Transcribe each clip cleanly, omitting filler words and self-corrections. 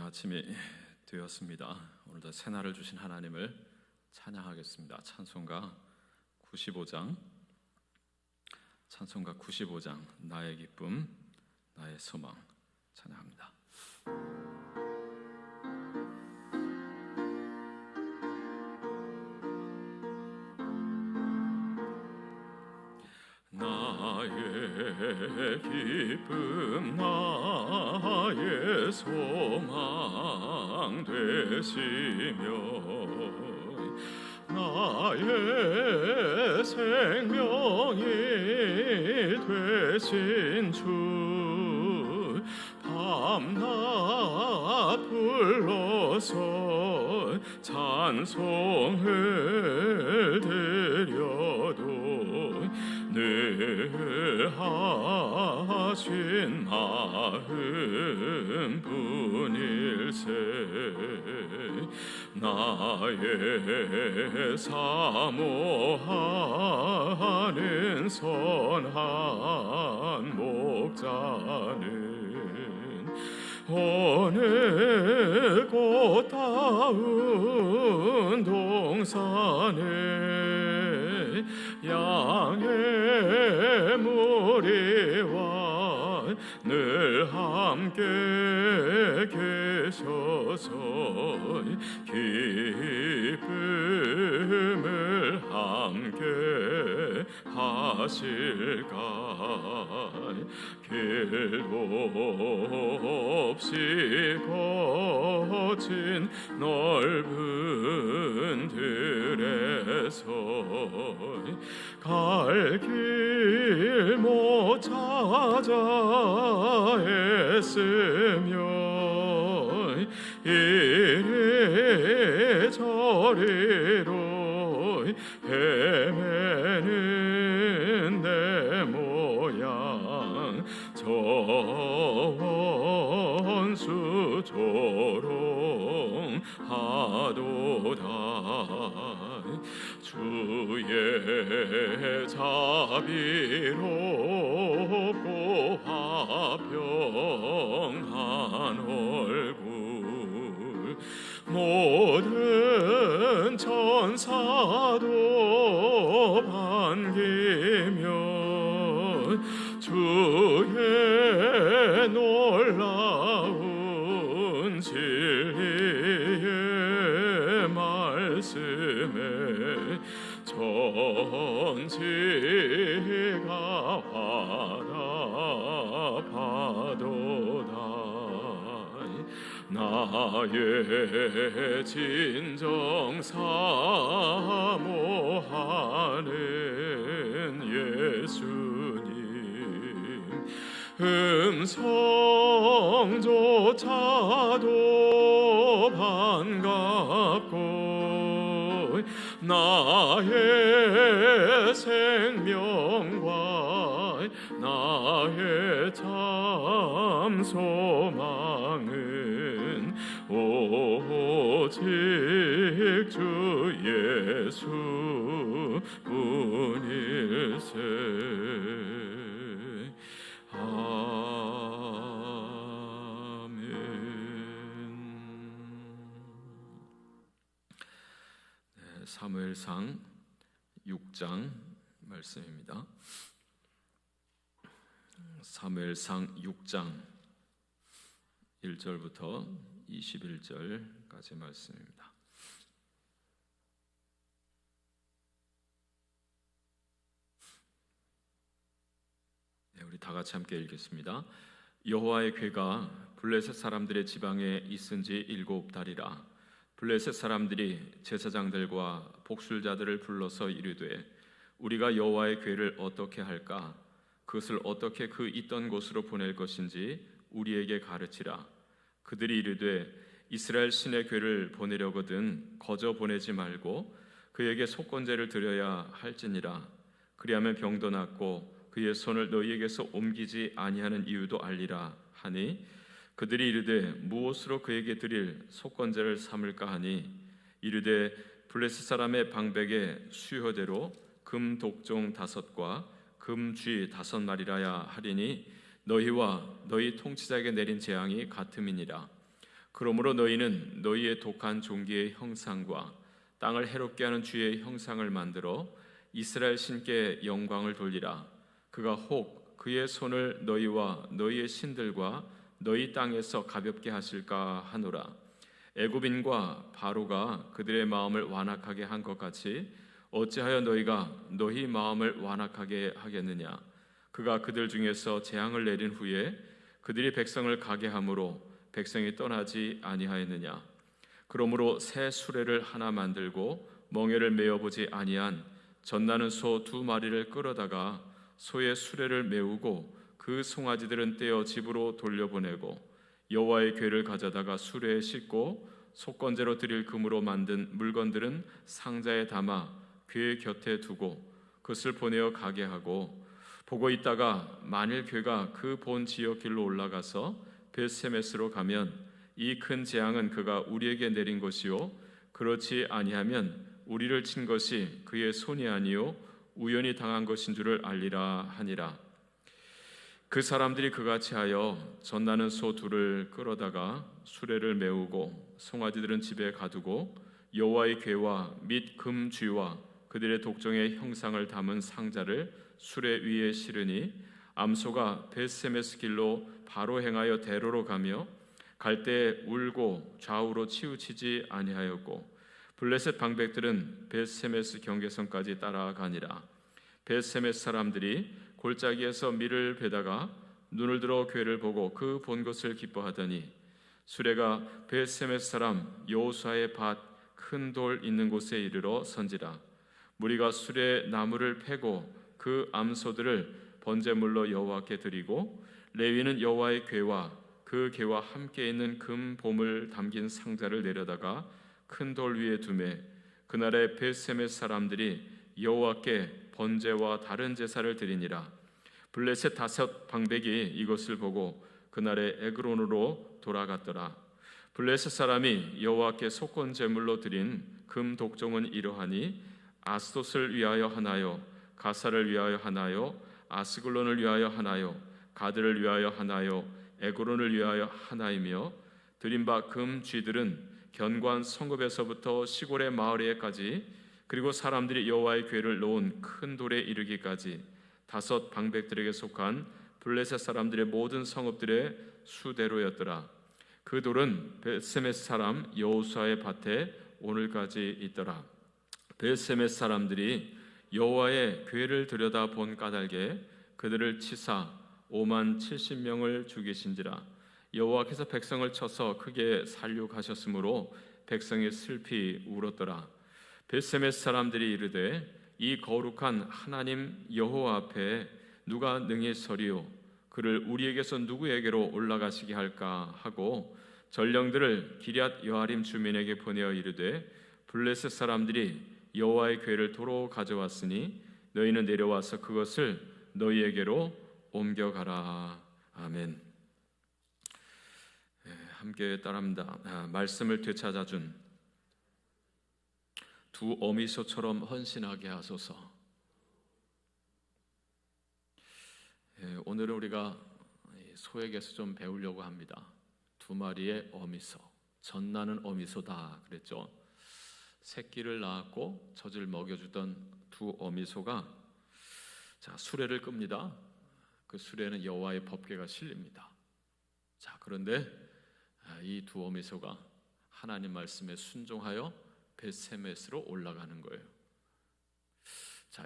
아침이 되었습니다. 오늘도 새날을 주신 하나님을 찬양하겠습니다. 찬송가 95장 나의 기쁨 나의 소망 찬양합니다. 나의 기쁨 나의 소망 되시며 나의 생명이 되신 주 밤낮 불러서 찬송을 드려도 늘 하신 마음 뿐일세. 나의 사모하는 선한 목자는 어느 꽃다운 동산에 양의 무리와 늘 함께 계셔서 기쁨을 함께 하실까. 길도 없이 거친 넓은 들에서 갈 길 못 찾아 애쓰며 이리저리로 헤매는 내 모양 전수 조롱하도다. 주의 자비롭고 화평한 얼굴 모든 천사도 반기며 주의 놀라운 진리의 말씀에 천지가 화답하도다. 나의 진정 사모하는 예수님 음성조차도 반갑고 나의 생명과 나의 참 소망은 오직 주 예수 뿐일세. 사무엘상 6장 말씀입니다. 사무엘상 6장 1절부터 21절까지 말씀입니다. 우리 다 같이 함께 읽겠습니다. 여호와의 궤가 블레셋 사람들의 지방에 있은지 7달이라. 블레셋 사람들이 제사장들과 복술자들을 불러서 이르되 우리가 여호와의 궤를 어떻게 할까? 그것을 어떻게 그 있던 곳으로 보낼 것인지 우리에게 가르치라. 그들이 이르되 이스라엘 신의 궤를 보내려거든 거저 보내지 말고 그에게 속건제를 드려야 할지니라. 그리하면 병도 낫고 그의 손을 너희에게서 옮기지 아니하는 이유도 알리라 하니 그들이 이르되 무엇으로 그에게 드릴 속건제를 삼을까 하니 이르되 블레셋 사람의 방백의 수효대로 금 독종 5과 금 쥐 5마리라야 하리니 너희와 너희 통치자에게 내린 재앙이 같음이니라. 그러므로 너희는 너희의 독한 종기의 형상과 땅을 해롭게 하는 주의 형상을 만들어 이스라엘 신께 영광을 돌리라. 그가 혹 그의 손을 너희와 너희의 신들과 너희 땅에서 가볍게 하실까 하노라. 애굽인과 바로가 그들의 마음을 완악하게 한 것 같이 어찌하여 너희가 너희 마음을 완악하게 하겠느냐. 그가 그들 중에서 재앙을 내린 후에 그들이 백성을 가게 함으로 백성이 떠나지 아니하였느냐. 그러므로 새 수레를 하나 만들고 멍에를 메어보지 아니한 젖나는 소 2마리를 끌어다가 소의 수레를 메우고 그 송아지들은 떼어 집으로 돌려보내고 여호와의 궤를 가져다가 수레에 싣고 속건제로 드릴 금으로 만든 물건들은 상자에 담아 궤 곁에 두고 그것을 보내어 가게 하고 보고 있다가 만일 궤가 그 본 지역 길로 올라가서 벳세메스로 가면 이 큰 재앙은 그가 우리에게 내린 것이요 그렇지 아니하면 우리를 친 것이 그의 손이 아니요 우연히 당한 것인 줄을 알리라 하니라. 그 사람들이 그같이 하여 젖나는 소 2를 끌어다가 수레를 메우고 송아지들은 집에 가두고 여호와의 궤와 및 금쥐와 그들의 독종의 형상을 담은 상자를 수레 위에 실으니 암소가 벳세메스 길로 바로 행하여 대로로 가며 갈 때 울고 좌우로 치우치지 아니하였고 블레셋 방백들은 벳세메스 경계선까지 따라가니라. 벳세메스 사람들이 골짜기에서 밀을 베다가 눈을 들어 궤를 보고 그 본 것을 기뻐하더니 수레가 벳세메스 사람 여호수아의 밭 큰 돌 있는 곳에 이르러 선지라. 무리가 수레 나무를 패고 그 암소들을 번제물로 여호와께 드리고 레위는 여호와의 궤와 그 궤와 함께 있는 금 보물 담긴 상자를 내려다가 큰 돌 위에 두매 그날에 벳세메스 사람들이 여호와께 번제와 다른 제사를 드리니라. 블레셋 5 방백이 이것을 보고 그날에 에그론으로 돌아갔더라. 블레셋 사람이 여호와께 속건 제물로 드린 금 독종은 이러하니 아스돗을 위하여 하나요, 가사를 위하여 하나요, 아스글론을 위하여 하나요, 가드를 위하여 하나요, 에그론을 위하여 하나이며 드린 바 금 쥐들은 견고한 성읍에서부터 시골의 마을에까지 그리고 사람들이 여호와의 궤를 놓은 큰 돌에 이르기까지 5 방백들에게 속한 블레셋 사람들의 모든 성읍들의 수대로였더라. 그 돌은 벳세메스 사람 여호수아의 밭에 오늘까지 있더라. 벳세메스 사람들이 여호와의 궤를 들여다 본 까닭에 그들을 치사 50,070명을 죽이신지라. 여호와께서 백성을 쳐서 크게 살육하셨으므로 백성이 슬피 울었더라. 벳세메스 사람들이 이르되 이 거룩한 하나님 여호와 앞에 누가 능히 서리요 그를 우리에게서 누구에게로 올라가시게 할까 하고 전령들을 기럇 여아림 주민에게 보내어 이르되 블레셋 사람들이 여호와의 궤를 도로 가져왔으니 너희는 내려와서 그것을 너희에게로 옮겨가라. 아멘. 함께 따라합니다. 말씀을 되찾아준 두 어미소처럼 헌신하게 하소서. 오늘은 우리가 소에게서 좀 배우려고 합니다. 2마리의 어미소, 젖나는 어미소다 그랬죠. 새끼를 낳았고 젖을 먹여주던 2 어미소가 수레를 끕니다. 그 수레는 여호와의 법궤가 실립니다. 그런데 이 2 어미소가 하나님 말씀에 순종하여 벳세메스로 올라가는 거예요.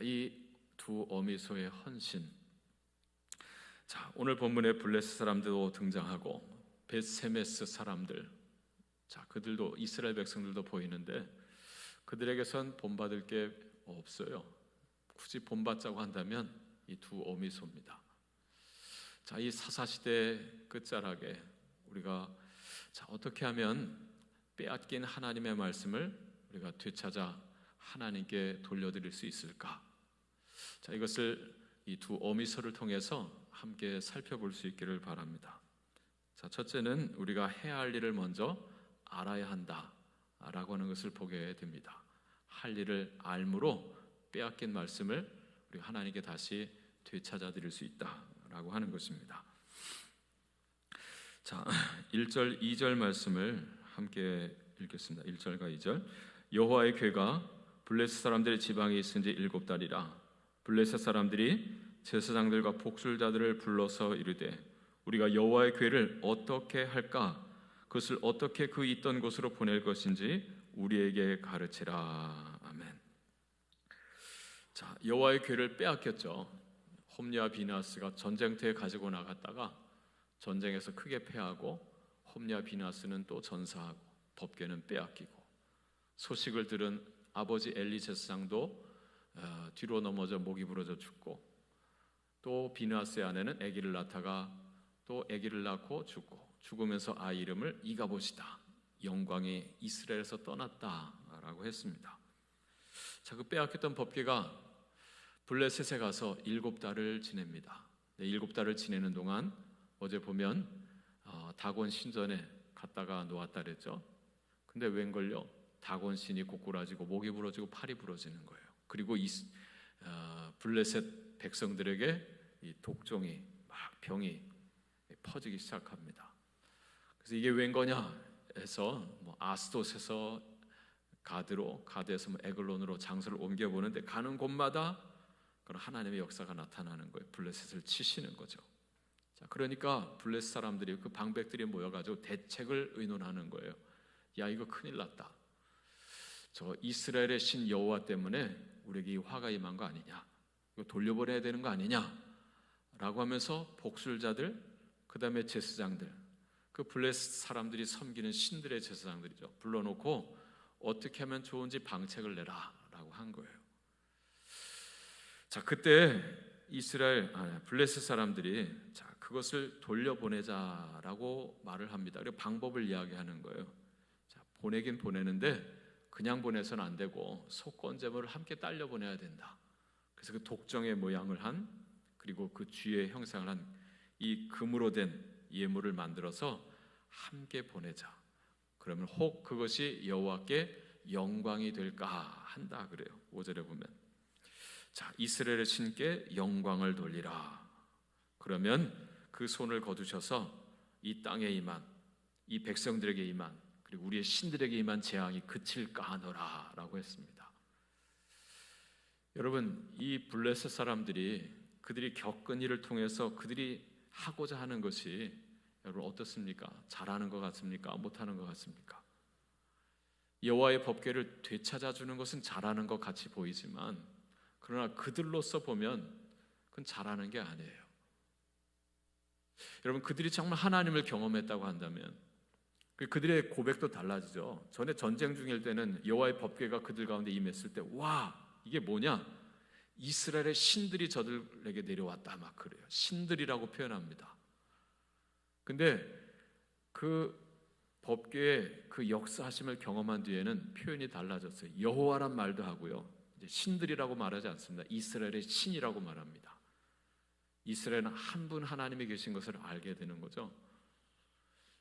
이 2 어미소의 헌신. 오늘 본문에 블레셋 사람들도 등장하고 벳세메스 사람들, 그들도 이스라엘 백성들도 보이는데 그들에게선 본받을 게 없어요. 굳이 본받자고 한다면 이 2 어미소입니다. 이 사사시대 끝자락에 우리가 어떻게 하면 빼앗긴 하나님의 말씀을 우리가 되찾아 하나님께 돌려드릴 수 있을까? 이것을 이 2 어미소를 통해서 함께 살펴볼 수 있기를 바랍니다. 첫째는 우리가 해야 할 일을 먼저 알아야 한다라고 하는 것을 보게 됩니다. 할 일을 알므로 빼앗긴 말씀을 우리가 하나님께 다시 되찾아 드릴 수 있다라고 하는 것입니다. 자, 1절, 2절 말씀을 함께 읽겠습니다. 1절과 2절. 여호와의 궤가 블레셋 사람들의 지방에 있은 지 7달이라. 블레셋 사람들이 제사장들과 복술자들을 불러서 이르되 우리가 여호와의 궤를 어떻게 할까? 그것을 어떻게 그 있던 곳으로 보낼 것인지 우리에게 가르치라. 아멘. 자, 여호와의 궤를 빼앗겼죠. 홈리와 비나스가 전쟁터에 가지고 나갔다가 전쟁에서 크게 패하고 홈리와 비나스는 또 전사하고 법궤는 빼앗기고, 소식을 들은 아버지 엘리 제사장도 뒤로 넘어져 목이 부러져 죽고, 또 비나스의 아내는 아기를 낳다가 또 아기를 낳고 죽으면서 아이 이름을 이가봇이다, 영광이 이스라엘에서 떠났다라고 했습니다. 자, 그 빼앗겼던 법궤가 블레셋에 가서 7달을 지냅니다. 7달을 지내는 동안 어제 보면 다곤 신전에 갔다가 놓았다 그랬죠. 근데 웬걸요? 다곤 신이 고꾸라지고 목이 부러지고 팔이 부러지는 거예요. 그리고 블레셋 백성들에게 이 독종이 막 병이 퍼지기 시작합니다. 그래서 이게 웬거냐 해서 아스돗에서 가드에서 에글론으로 장소를 옮겨 보는데 가는 곳마다 그런 하나님의 역사가 나타나는 거예요. 블레셋을 치시는 거죠. 자, 그러니까 블레셋 사람들이, 그 방백들이 모여가지고 대책을 의논하는 거예요. 야, 이거 큰일 났다. 저 이스라엘의 신 여호와 때문에 우리에게 이 화가 임한 거 아니냐? 이거 돌려보내야 되는 거 아니냐? 라고 하면서 복술자들, 그 다음에 제사장들, 그 블레셋 사람들이 섬기는 신들의 제사장들이죠, 불러놓고 어떻게 하면 좋은지 방책을 내라 라고 한 거예요. 자, 그때 블레셋 사람들이 그것을 돌려보내자라고 말을 합니다. 그리고 방법을 이야기하는 거예요. 자, 보내긴 보내는데 그냥 보내서는 안 되고 속건제물을 함께 딸려 보내야 된다. 그래서 그 독정의 모양을 한, 그리고 그 쥐의 형상을 한 이 금으로 된 예물을 만들어서 함께 보내자. 그러면 혹 그것이 여호와께 영광이 될까 한다 그래요. 5절에 보면, 자, 이스라엘의 신께 영광을 돌리라. 그러면 그 손을 거두셔서 이 땅에 임한, 이 백성들에게 임한, 그리고 우리의 신들에게 임한 재앙이 그칠까 하노라 라고 했습니다. 여러분, 이 블레셋 사람들이 그들이 겪은 일을 통해서 그들이 하고자 하는 것이 여러분 어떻습니까? 잘하는 것 같습니까? 못하는 것 같습니까? 여호와의 법궤를 되찾아주는 것은 잘하는 것 같이 보이지만, 그러나 그들로서 보면 그건 잘하는 게 아니에요. 여러분, 그들이 정말 하나님을 경험했다고 한다면 그들의 고백도 달라지죠. 전에 전쟁 중일 때는 여호와의 법궤가 그들 가운데 임했을 때, 와, 이게 뭐냐? 이스라엘의 신들이 저들에게 내려왔다, 막 그래요. 신들이라고 표현합니다. 근데 그 법궤의 그 역사하심을 경험한 뒤에는 표현이 달라졌어요. 여호와란 말도 하고요, 이제 신들이라고 말하지 않습니다. 이스라엘의 신이라고 말합니다. 이스라엘은 한 분 하나님이 계신 것을 알게 되는 거죠.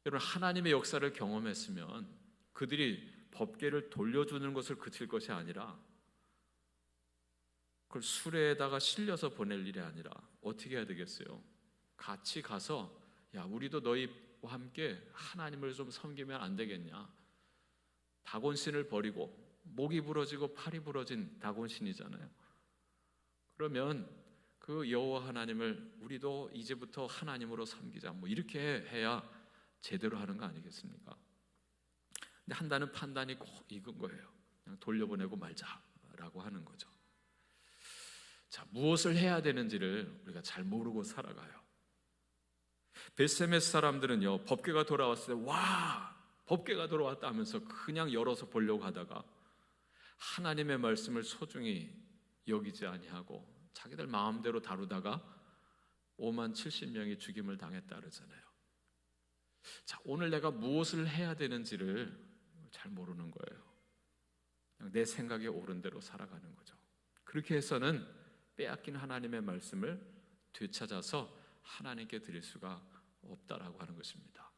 여러분, 하나님의 역사를 경험했으면 그들이 법궤를 돌려주는 것을 그칠 것이 아니라, 그걸 수레에다가 실려서 보낼 일이 아니라 어떻게 해야 되겠어요? 같이 가서, 야, 우리도 너희와 함께 하나님을 좀 섬기면 안 되겠냐? 다곤신을 버리고, 목이 부러지고 팔이 부러진 다곤신이잖아요. 그러면 그 여호와 하나님을 우리도 이제부터 하나님으로 섬기자, 이렇게 해야 제대로 하는 거 아니겠습니까? 근데 한다는 판단이 꼭 익은 거예요. 그냥 돌려보내고 말자라고 하는 거죠. 자, 무엇을 해야 되는지를 우리가 잘 모르고 살아가요. 베세메스 사람들은요, 법궤가 돌아왔을 때 와, 법궤가 돌아왔다 하면서 그냥 열어서 보려고 하다가 하나님의 말씀을 소중히 여기지 아니하고 자기들 마음대로 다루다가 5만 70명이 죽임을 당했다 그러잖아요. 자, 오늘 내가 무엇을 해야 되는지를 잘 모르는 거예요. 그냥 내 생각에 옳은 대로 살아가는 거죠. 그렇게 해서는 빼앗긴 하나님의 말씀을 되찾아서 하나님께 드릴 수가 없다라고 하는 것입니다.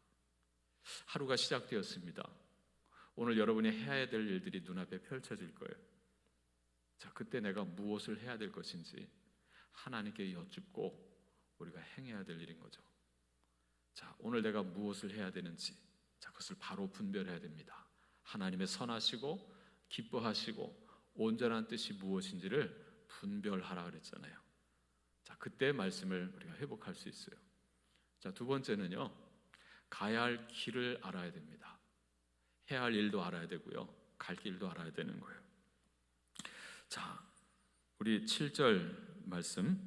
하루가 시작되었습니다. 오늘 여러분이 해야 될 일들이 눈앞에 펼쳐질 거예요. 자, 그때 내가 무엇을 해야 될 것인지 하나님께 여쭙고 우리가 행해야 될 일인 거죠. 자, 오늘 내가 무엇을 해야 되는지, 자, 그것을 바로 분별해야 됩니다. 하나님의 선하시고 기뻐하시고 온전한 뜻이 무엇인지를 분별하라 그랬잖아요. 자, 그때 말씀을 우리가 회복할 수 있어요. 자, 두 번째는요, 가야 할 길을 알아야 됩니다. 해야 할 일도 알아야 되고요, 갈 길도 알아야 되는 거예요. 자, 우리 7절 말씀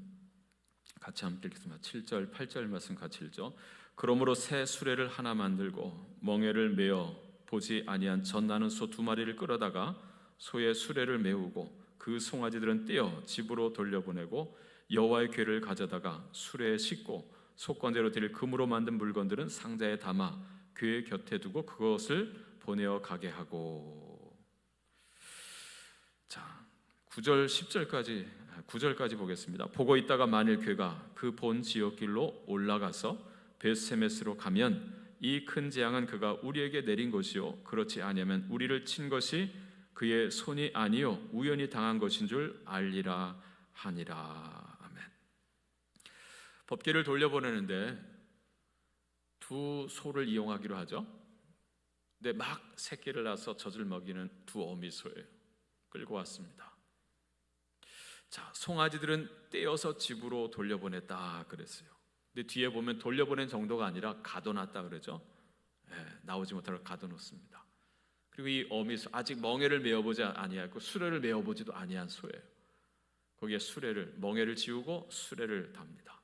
같이 함께 읽겠습니다. 7절, 8절 말씀 같이 읽죠. 그러므로 새 수레를 하나 만들고 멍에를 메어 보지 아니한 젖나는 소 2마리를 끌어다가 소의 수레를 메우고 그 송아지들은 떼어 집으로 돌려보내고 여호와의 궤를 가져다가 수레에 싣고 속건제로 드릴 금으로 만든 물건들은 상자에 담아 궤 곁에 두고 그것을 보내어 가게 하고. 자, 9절 9절까지 보겠습니다. 보고 있다가 만일 궤가 그 본 지역길로 올라가서 벳세메스로 가면 이 큰 재앙은 그가 우리에게 내린 것이요 그렇지 아니하면 우리를 친 것이 그의 손이 아니요 우연히 당한 것인 줄 알리라 하니라. 아멘. 법궤를 돌려보내는데 두 소를 이용하기로 하죠. 근데 막 새끼를 낳아서 젖을 먹이는 두 어미소예요. 끌고 왔습니다. 자, 송아지들은 떼어서 집으로 돌려보냈다 그랬어요. 근데 뒤에 보면 돌려보낸 정도가 아니라 가둬놨다 그러죠. 나오지 못하러 가둬놓습니다. 그리고 이 어미소, 아직 멍에를 메어보지 아니하고 수레를 메어보지도 아니한 소예요. 거기에 멍에를 지우고 수레를 답니다.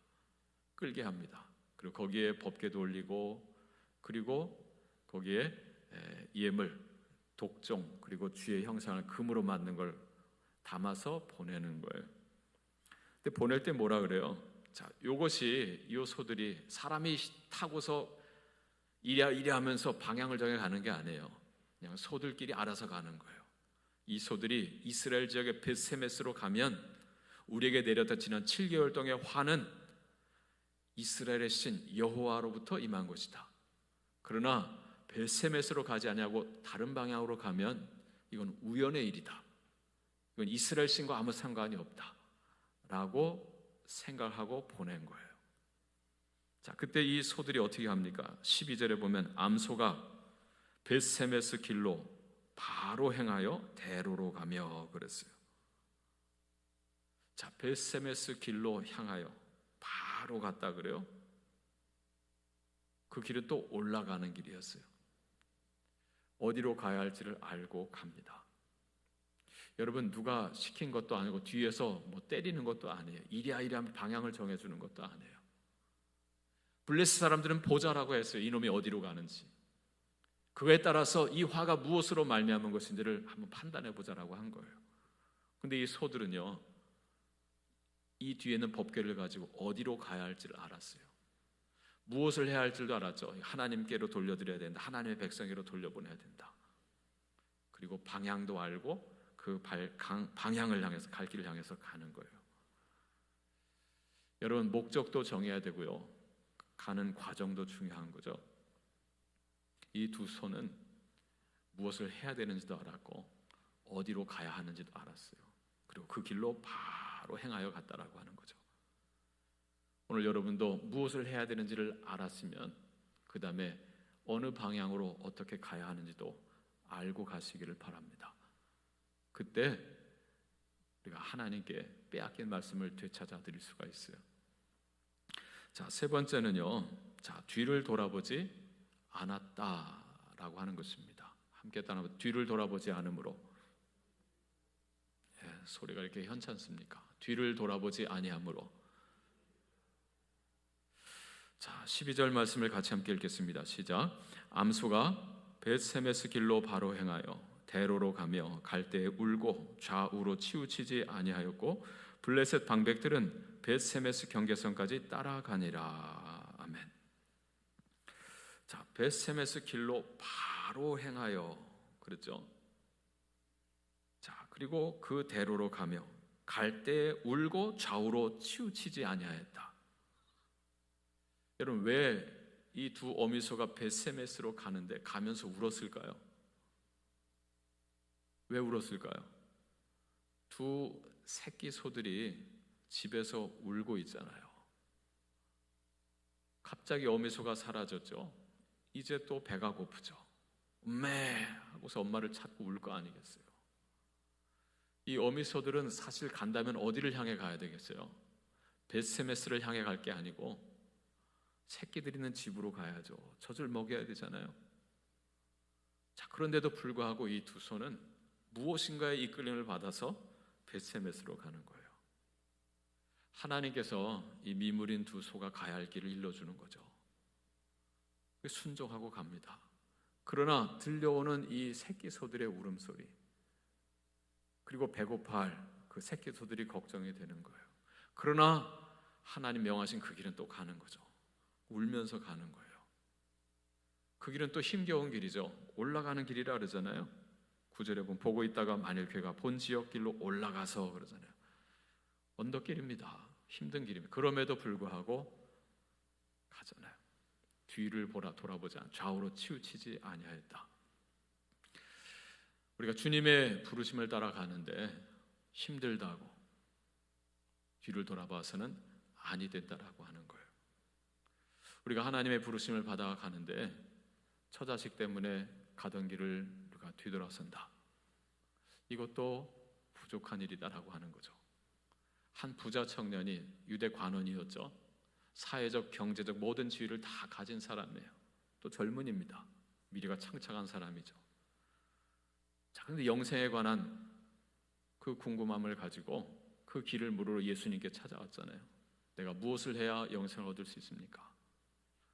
끌게 합니다. 그리고 거기에 법궤도 올리고, 그리고 거기에 예물, 독종, 그리고 주의 형상을 금으로 만든 걸 담아서 보내는 거예요. 근데 보낼 때 뭐라 그래요? 자, 요것이 이 소들이 사람이 타고서 이리 하면서 방향을 정해 가는 게 아니에요. 그냥 소들끼리 알아서 가는 거예요. 이 소들이 이스라엘 지역의 벳세메스로 가면 우리에게 내렸다 지난 7개월 동안의 화는 이스라엘의 신 여호와로부터 임한 것이다. 그러나 벳세메스로 가지 아니하고 다른 방향으로 가면 이건 우연의 일이다. 이건 이스라엘 신과 아무 상관이 없다 라고 생각하고 보낸 거예요. 자, 그때 이 소들이 어떻게 합니까? 12절에 보면 암소가 벳세메스 길로 바로 행하여 대로로 가며 그랬어요. 자, 벳세메스 길로 향하여 바로 갔다 그래요. 그 길은 또 올라가는 길이었어요. 어디로 가야 할지를 알고 갑니다. 여러분, 누가 시킨 것도 아니고 뒤에서 뭐 때리는 것도 아니에요. 이리하면 방향을 정해주는 것도 아니에요. 블레스 사람들은 보자라고 했어요. 이놈이 어디로 가는지. 그거에 따라서 이 화가 무엇으로 말미암은 것인지를 한번 판단해 보자라고 한 거예요. 근데 이 소들은요, 이 뒤에는 법궤를 가지고 어디로 가야 할지를 알았어요. 무엇을 해야 할지도 알았죠. 하나님께로 돌려드려야 된다. 하나님의 백성에게로 돌려보내야 된다. 그리고 방향도 알고 그 방향을 향해서, 갈 길을 향해서 가는 거예요. 여러분, 목적도 정해야 되고요, 가는 과정도 중요한 거죠. 이 두 소는 무엇을 해야 되는지도 알았고 어디로 가야 하는지도 알았어요. 그리고 그 길로 바로 행하여 갔다라고 하는 거죠. 오늘 여러분도 무엇을 해야 되는지를 알았으면 그 다음에 어느 방향으로 어떻게 가야 하는지도 알고 가시기를 바랍니다. 그때 우리가 하나님께 빼앗긴 말씀을 되찾아 드릴 수가 있어요. 자, 세 번째는요, 자, 뒤를 돌아보지 않았다라고 하는 것입니다. 함께 따라 뒤를 돌아보지 않으므로. 소리가 이렇게 현찮습니까? 뒤를 돌아보지 아니하므로. 자, 12절 말씀을 같이 함께 읽겠습니다. 시작. 암소가 벳세메스 길로 바로 행하여 대로로 가며 갈 때에 울고 좌우로 치우치지 아니하였고 블레셋 방백들은 벳세메스 경계선까지 따라가니라. 아멘. 자, 벳세메스 길로 바로 행하여 그랬죠. 자, 그리고 그 대로로 가며 갈 때에 울고 좌우로 치우치지 아니하였다. 여러분, 왜 이 두 어미소가 벳세메스로 가는데 가면서 울었을까요? 왜 울었을까요? 두 새끼 소들이 집에서 울고 있잖아요. 갑자기 어미소가 사라졌죠. 이제 또 배가 고프죠. 매 하고서 엄마를 찾고 울 거 아니겠어요. 이 어미소들은 사실 간다면 어디를 향해 가야 되겠어요? 벳세메스를 향해 갈 게 아니고 새끼들 있는 집으로 가야죠. 젖을 먹여야 되잖아요. 자, 그런데도 불구하고 이 두 소는 무엇인가의 이끌림을 받아서 벳세메스로 가는 거예요. 하나님께서 이 미물인 두 소가 가야 할 길을 일러주는 거죠. 순종하고 갑니다. 그러나 들려오는 이 새끼 소들의 울음소리, 그리고 배고파할 그 새끼 소들이 걱정이 되는 거예요. 그러나 하나님 명하신 그 길은 또 가는 거죠. 울면서 가는 거예요. 그 길은 또 힘겨운 길이죠. 올라가는 길이라 그러잖아요. 9절에 보면 보고 있다가 만일 그가 본 지역 길로 올라가서 그러잖아요. 언덕길입니다. 힘든 길입니다. 그럼에도 불구하고 가잖아요. 뒤를 돌아보지 않아 좌우로 치우치지 아니하였다. 우리가 주님의 부르심을 따라가는데 힘들다고 뒤를 돌아봐서는 아니 된다라고 하는 거예요. 우리가 하나님의 부르심을 받아가는데 처자식 때문에 가던 길을 우리가 뒤돌아선다. 이것도 부족한 일이다라고 하는 거죠. 한 부자 청년이 유대 관원이었죠. 사회적, 경제적 모든 지위를 다 가진 사람이에요. 또 젊은입니다. 미래가 창창한 사람이죠. 자, 그런데 영생에 관한 그 궁금함을 가지고 그 길을 물으러 예수님께 찾아왔잖아요. 내가 무엇을 해야 영생을 얻을 수 있습니까?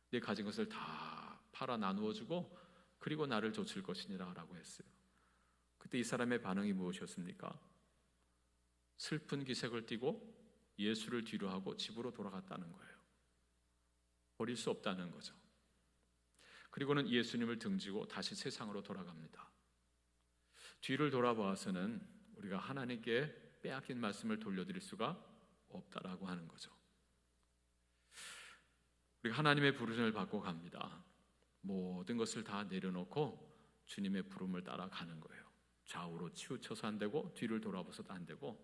내 가진 것을 다 팔아 나누어 주고 그리고 나를 좇을 것이니라 라고 했어요. 그때 이 사람의 반응이 무엇이었습니까? 슬픈 기색을 띠고 예수를 뒤로 하고 집으로 돌아갔다는 거예요. 버릴 수 없다는 거죠. 그리고는 예수님을 등지고 다시 세상으로 돌아갑니다. 뒤를 돌아보아서는 우리가 하나님께 빼앗긴 말씀을 돌려드릴 수가 없다라고 하는 거죠. 우리가 하나님의 부르심을 받고 갑니다. 모든 것을 다 내려놓고 주님의 부름을 따라가는 거예요. 좌우로 치우쳐서 안 되고 뒤를 돌아봐서도 안 되고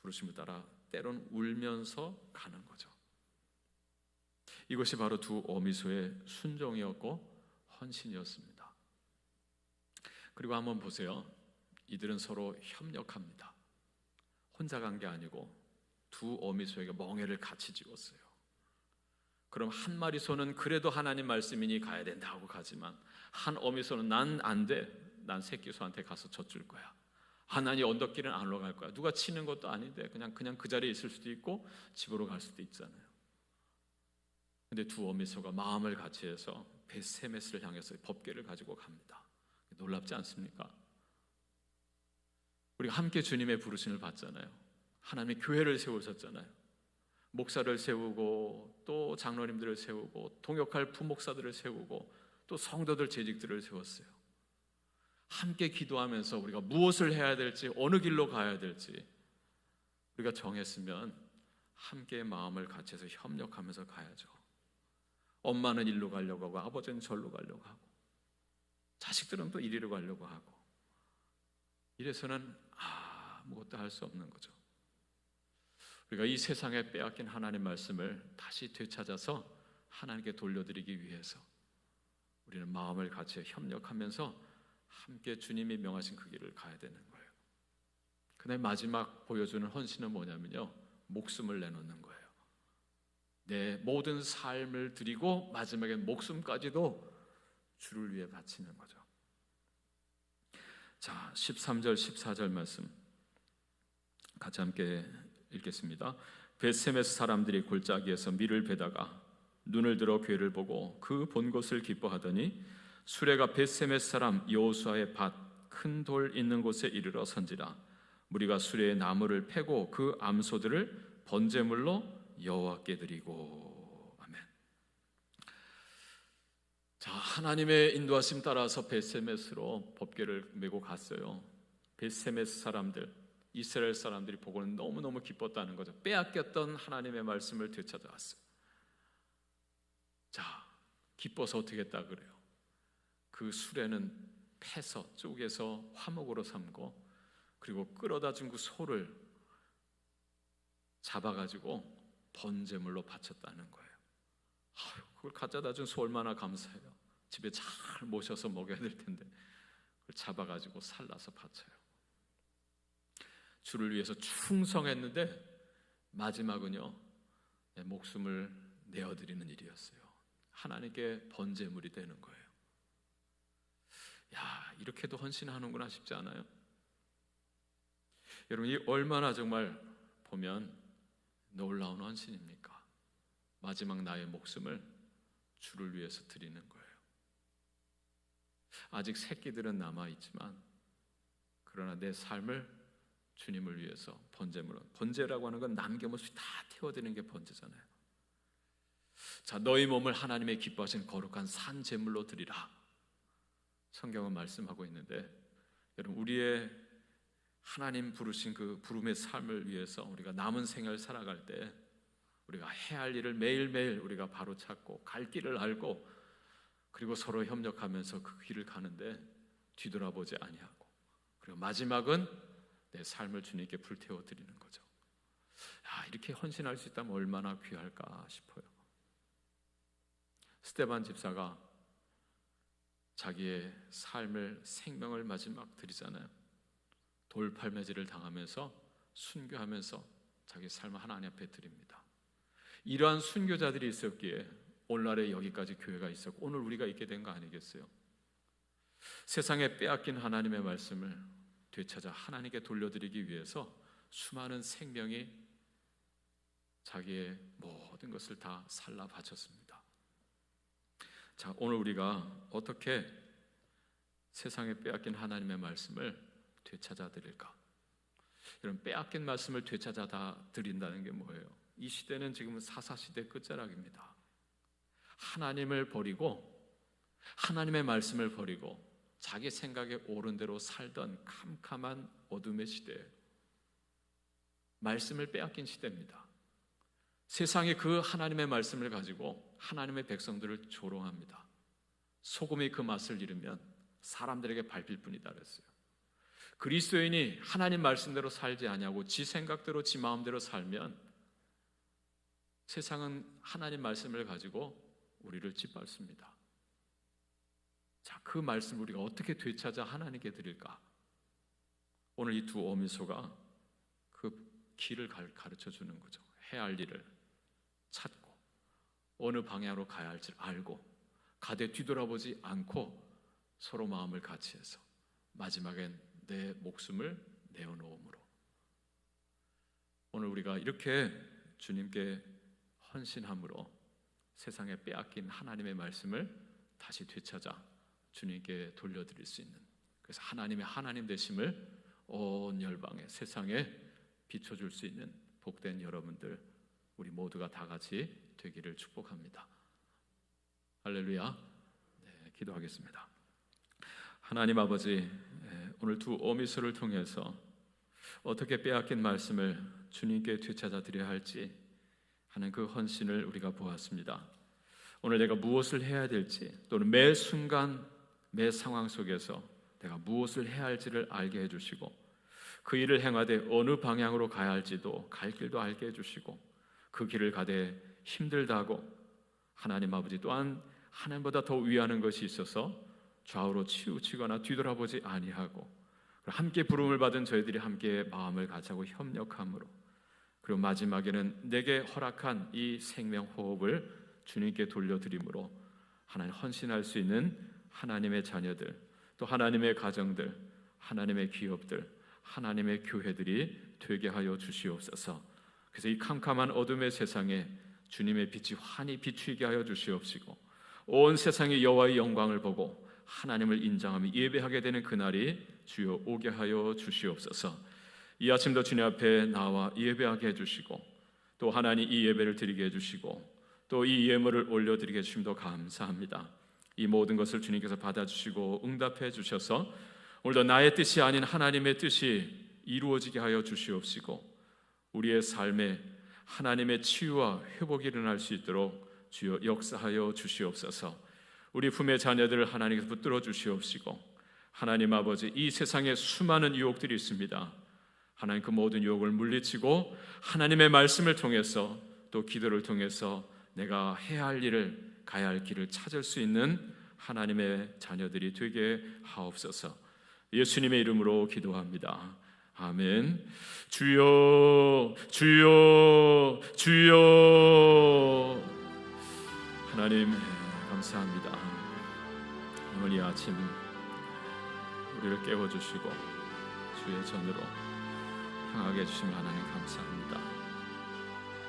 부르심을 따라 때론 울면서 가는 거죠. 이것이 바로 두 어미소의 순종이었고 헌신이었습니다. 그리고 한번 보세요. 이들은 서로 협력합니다. 혼자 간 게 아니고 두 어미소에게 멍에를 같이 쥐었어요. 그럼 한 마리 소는 그래도 하나님 말씀이니 가야 된다고 가지만 한 어미소는 난 안 돼. 난 새끼 소한테 가서 젖줄 거야. 하나님 언덕길은 안 올라갈 거야. 누가 치는 것도 아닌데 그냥 그 자리에 있을 수도 있고 집으로 갈 수도 있잖아요. 근데 두 어미소가 마음을 같이 해서 벳세메스를 향해서 법궤를 가지고 갑니다. 놀랍지 않습니까? 우리가 함께 주님의 부르심을 받잖아요. 하나님의 교회를 세우셨잖아요. 목사를 세우고 또 장로님들을 세우고 동역할 부목사들을 세우고 또 성도들 재직들을 세웠어요. 함께 기도하면서 우리가 무엇을 해야 될지 어느 길로 가야 될지 우리가 정했으면 함께 마음을 같이 해서 협력하면서 가야죠. 엄마는 일로 가려고 하고 아버지는 절로 가려고 하고 자식들은 또 이리로 가려고 하고 이래서는 아무것도 할 수 없는 거죠. 우리가 이 세상에 빼앗긴 하나님 말씀을 다시 되찾아서 하나님께 돌려드리기 위해서 우리는 마음을 같이 협력하면서 함께 주님이 명하신 그 길을 가야 되는 거예요. 그날 마지막 보여주는 헌신은 뭐냐면요, 목숨을 내놓는 거예요. 내 모든 삶을 드리고 마지막에 목숨까지도 주를 위해 바치는 거죠. 자, 13절 14절 말씀 같이 함께 읽겠습니다. 벳세메스 사람들이 골짜기에서 밀을 베다가 눈을 들어 괴를 보고 그 본 것을 기뻐하더니 수레가 벳세메스 사람 여호수아의 밭 큰 돌 있는 곳에 이르러 선지라. 무리가 수레의 나무를 패고 그 암소들을 번제물로 여호와께 드리고. 아멘. 자, 하나님의 인도하심 따라서 벳세메스로 법궤를 메고 갔어요. 벳세메스 사람들, 이스라엘 사람들이 보고는 너무너무 기뻤다는 거죠. 빼앗겼던 하나님의 말씀을 되찾아왔어요. 자, 기뻐서 어떻게 했다 그래요? 그 수레는 패서 쪼개서 화목으로 삼고 그리고 끌어다 준 그 소를 잡아가지고 번제물로 바쳤다는 거예요. 그걸 가져다 줘서 얼마나 감사해요. 집에 잘 모셔서 먹여야 될 텐데 그걸 잡아가지고 살라서 바쳐요. 주를 위해서 충성했는데 마지막은요, 내 목숨을 내어드리는 일이었어요. 하나님께 번제물이 되는 거예요. 야, 이렇게도 헌신하는구나 싶지 않아요? 여러분, 이 얼마나 정말 보면 놀라운 헌신입니까? 마지막 나의 목숨을 주를 위해서 드리는 거예요. 아직 새끼들은 남아있지만 그러나 내 삶을 주님을 위해서 번제라고 하는 건 남김없이 다 태워드리는 게 번제잖아요. 자, 너희 몸을 하나님의 기뻐하시는 거룩한 산 제물로 드리라. 성경은 말씀하고 있는데, 여러분, 우리의 하나님 부르신 그 부름의 삶을 위해서 우리가 남은 생을 살아갈 때 우리가 해야 할 일을 매일매일 우리가 바로 찾고 갈 길을 알고 그리고 서로 협력하면서 그 길을 가는데 뒤돌아보지 아니하고, 그리고 마지막은 내 삶을 주님께 불태워 드리는 거죠. 야, 이렇게 헌신할 수 있다면 얼마나 귀할까 싶어요. 스데반 집사가 자기의 삶을, 생명을 마지막 드리잖아요. 돌팔매질을 당하면서 순교하면서 자기 삶을 하나님 앞에 드립니다. 이러한 순교자들이 있었기에 오늘날에 여기까지 교회가 있었고 오늘 우리가 있게 된 거 아니겠어요? 세상에 빼앗긴 하나님의 말씀을 되찾아 하나님께 돌려드리기 위해서 수많은 생명이 자기의 모든 것을 다 살라 바쳤습니다. 자, 오늘 우리가 어떻게 세상에 빼앗긴 하나님의 말씀을 되찾아 드릴까? 여러분, 빼앗긴 말씀을 되찾아 드린다는 게 뭐예요? 이 시대는 지금 사사시대 끝자락입니다. 하나님을 버리고 하나님의 말씀을 버리고 자기 생각에 옳은 대로 살던 캄캄한 어둠의 시대에 말씀을 빼앗긴 시대입니다. 세상이 그 하나님의 말씀을 가지고 하나님의 백성들을 조롱합니다. 소금이 그 맛을 잃으면 사람들에게 밟힐 뿐이다 그랬어요. 그리스도인이 하나님 말씀대로 살지 아니하고 지 생각대로 지 마음대로 살면 세상은 하나님 말씀을 가지고 우리를 짓밟습니다. 자, 그 말씀을 우리가 어떻게 되찾아 하나님께 드릴까? 오늘 이 두 어미소가 그 길을 가르쳐 주는 거죠. 해야 할 일을 찾고 어느 방향으로 가야 할지 알고 가되 뒤돌아보지 않고 서로 마음을 같이해서 마지막엔 내 목숨을 내어놓음으로. 오늘 우리가 이렇게 주님께 헌신함으로 세상에 빼앗긴 하나님의 말씀을 다시 되찾아 주님께 돌려드릴 수 있는, 그래서 하나님의 하나님 되심을 온 열방에 세상에 비춰줄 수 있는 복된 여러분들, 우리 모두가 다 같이 되기를 축복합니다. 할렐루야. 네, 기도하겠습니다. 하나님 아버지, 오늘 두 어미소를 통해서 어떻게 빼앗긴 말씀을 주님께 되찾아 드려야 할지 하는 그 헌신을 우리가 보았습니다. 오늘 내가 무엇을 해야 될지, 또는 매 순간 매 상황 속에서 내가 무엇을 해야 할지를 알게 해주시고 그 일을 행하되 어느 방향으로 가야 할지도 갈 길도 알게 해주시고 그 길을 가되 힘들다고 하나님 아버지 또한 하나님보다 더 위하는 것이 있어서 좌우로 치우치거나 뒤돌아보지 아니하고 함께 부름을 받은 저희들이 함께 마음을 같이하고 협력함으로, 그리고 마지막에는 내게 허락한 이 생명 호흡을 주님께 돌려드림으로 하나님 헌신할 수 있는 하나님의 자녀들, 또 하나님의 가정들, 하나님의 기업들, 하나님의 교회들이 되게 하여 주시옵소서. 그래서 이 캄캄한 어둠의 세상에 주님의 빛이 환히 비추게 하여 주시옵시고 온 세상이 여호와의 영광을 보고 하나님을 인정하며 예배하게 되는 그날이 주여 오게 하여 주시옵소서. 이 아침도 주님 앞에 나와 예배하게 해주시고 또 하나님 이 예배를 드리게 해주시고 또 이 예물을 올려드리게 해주심도 감사합니다. 이 모든 것을 주님께서 받아주시고 응답해 주셔서 오늘도 나의 뜻이 아닌 하나님의 뜻이 이루어지게 하여 주시옵시고 우리의 삶에 하나님의 치유와 회복이 일어날 수 있도록 주여 역사하여 주시옵소서. 우리 품의 자녀들을 하나님께서 붙들어 주시옵시고 하나님 아버지, 이 세상에 수많은 유혹들이 있습니다. 하나님 그 모든 유혹을 물리치고 하나님의 말씀을 통해서 또 기도를 통해서 내가 해야 할 일을, 가야 할 길을 찾을 수 있는 하나님의 자녀들이 되게 하옵소서. 예수님의 이름으로 기도합니다. 아멘. 주여, 주여, 주여. 하나님 감사합니다. 오늘 이 아침 우리를 깨워주시고 주의 전으로 향하게 해주신 하나님 감사합니다.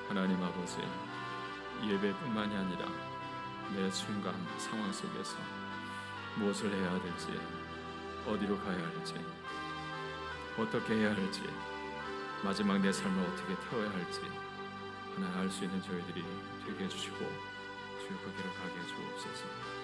하나님 아버지, 예배뿐만이 아니라 매 순간 상황 속에서 무엇을 해야 될지, 어디로 가야 할지, 어떻게 해야 할지, 마지막 내 삶을 어떻게 태워야 할지 하나 알 수 있는 저희들이 되게 해주시고 주의 그 길을 가게 해 주옵소서.